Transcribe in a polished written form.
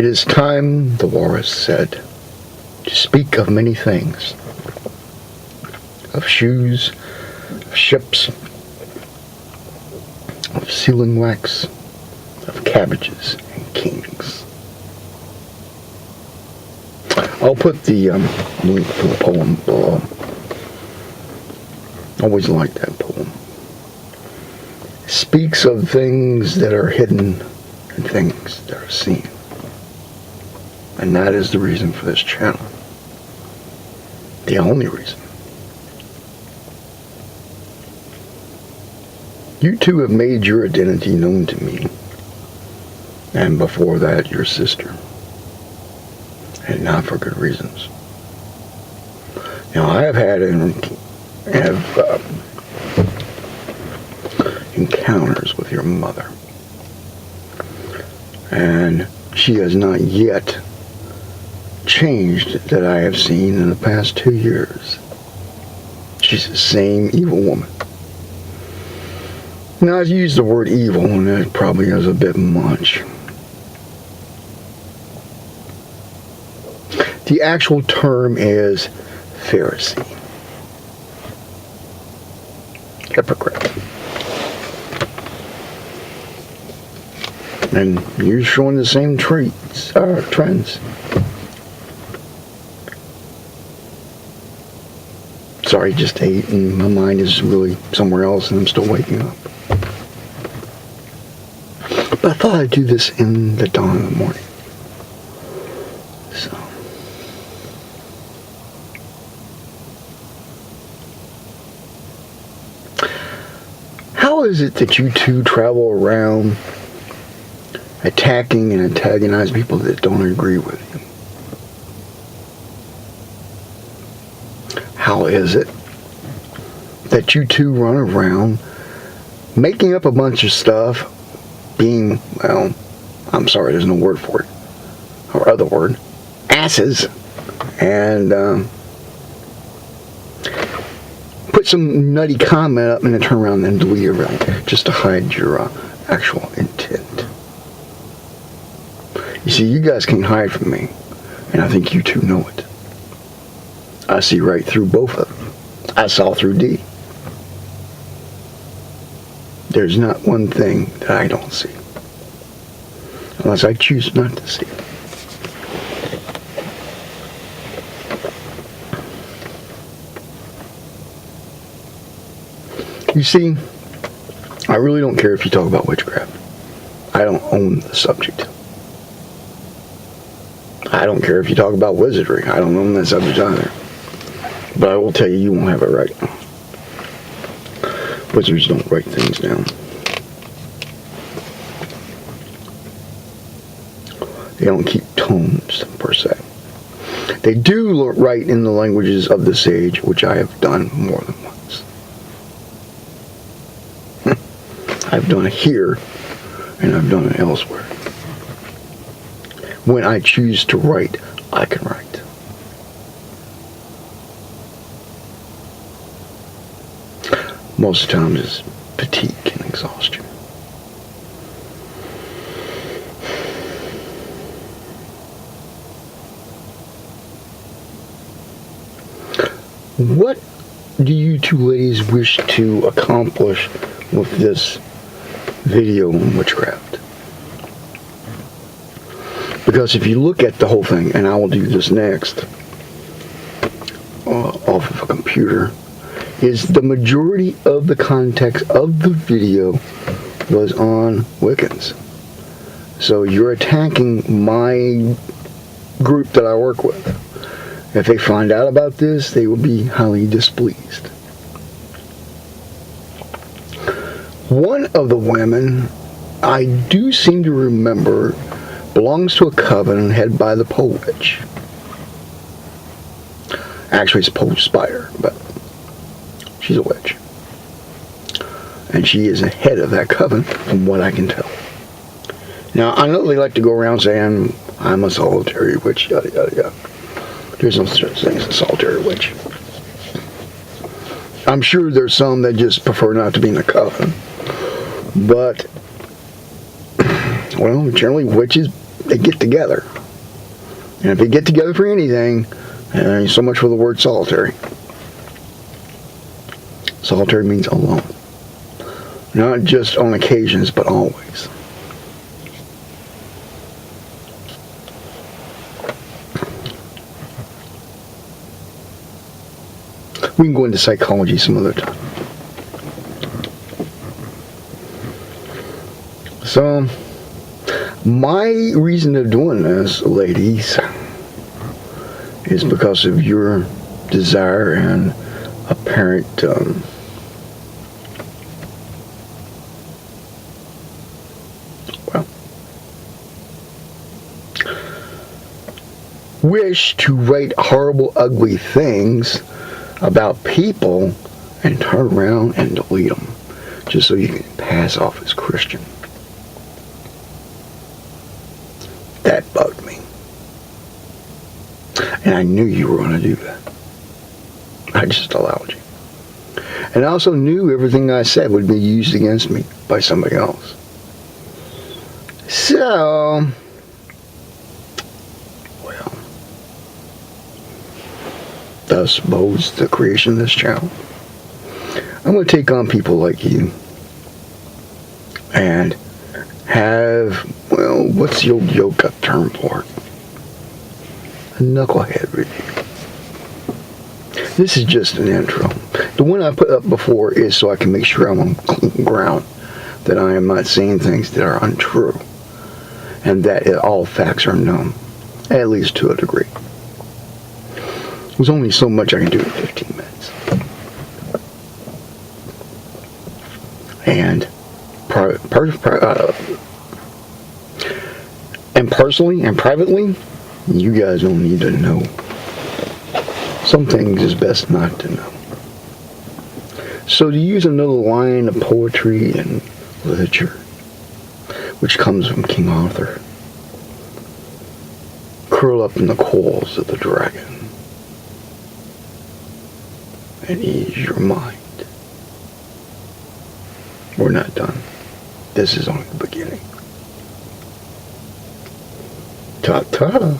It is time, the walrus said, to speak of many things. Of shoes, of ships, of sealing wax, of cabbages and kings. I'll put the link to the poem below. Always liked that poem. It speaks of things that are hidden and things that are seen. And that is the reason for this channel. The only reason. You two have made your identity known to me. And before that, your sister. And not for good reasons. Now, I have had encounters with your mother. And she has not yet changed that I have seen in the past 2 years. She's the same evil woman. Now, I use the word evil, and that probably is a bit much. The actual term is Pharisee. Hypocrite. And you're showing the same trends. Sorry, just ate, and my mind is really somewhere else, and I'm still waking up. But I thought I'd do this in the dawn of the morning. So. How is it that you two travel around attacking and antagonizing people that don't agree with you? How is it that you two run around making up a bunch of stuff, being, well, I'm sorry, there's no word for it, or other word, asses, and put some nutty comment up and then turn around and delete it around just to hide your actual intent? You see, you guys can't hide from me, and I think you two know it. I see right through both of them. I saw through D. There's not one thing that I don't see, unless I choose not to see it. You see, I really don't care if you talk about witchcraft. I don't own the subject. I don't care if you talk about wizardry. I don't own that subject either. But I will tell you, you won't have it right. Wizards don't write things down. They don't keep tones, per se. They do write in the languages of the sage, which I have done more than once. I've done it here, and I've done it elsewhere. When I choose to write, I can write. Most of the time it's fatigue and exhaustion. What do you two ladies wish to accomplish with this video on witchcraft? Because if you look at the whole thing, and I will do this next off of a computer, is the majority of the context of the video was on Wiccans. So you're attacking my group that I work with. If they find out about this, they will be highly displeased. One of the women, I do seem to remember, belongs to a coven headed by the pole witch. Actually, it's a pole spider, but she's a witch. And she is the head of that coven, from what I can tell. Now, I know they like to go around saying, I'm a solitary witch, yada, yada, yada. There's no such thing as a solitary witch. I'm sure there's some that just prefer not to be in a coven. But, well, generally witches they get together. And if they get together for anything, so much for the word solitary. Solitary means alone. Not just on occasions, but always. We can go into psychology some other time. So, my reason of doing this, ladies, is because of your desire and apparent wish to write horrible, ugly things about people and turn around and delete them just so you can pass off as Christian. That bugged me. And I knew you were going to do that. I just allowed you. And I also knew everything I said would be used against me by somebody else. So, well, thus bodes the creation of this channel. I'm going to take on people like you and have, well, what's the old yoke-up term for it? A knucklehead review. This is just an intro. The one I put up before is so I can make sure I'm on clean ground, that I am not saying things that are untrue, and that all facts are known, at least to a degree. There's only so much I can do in 15 minutes. And personally and privately, you guys don't need to know. Some things is best not to know. So to use another line of poetry and literature, which comes from King Arthur, curl up in the coils of the dragon and ease your mind. We're not done. This is only the beginning. Ta-ta.